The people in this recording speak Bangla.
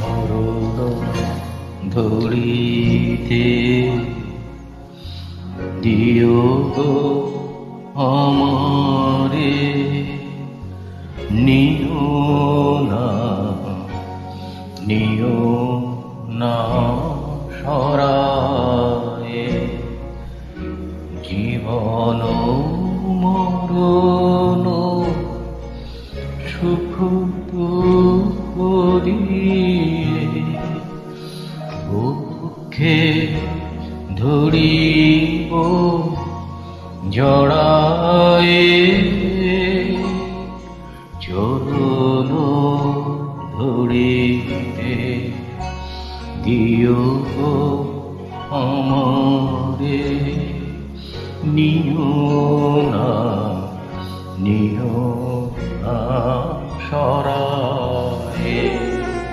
চরণ ধরিতে দিও গো আমারে, নিও না নিও না সরায়ে, জীবন মরণ সুখ দুঃখ দিয়ে বুকে ধরিব জড়ায়ে, চরণ ধরিতে দিও গো আমারে, নিও না নিও না সরায়ে।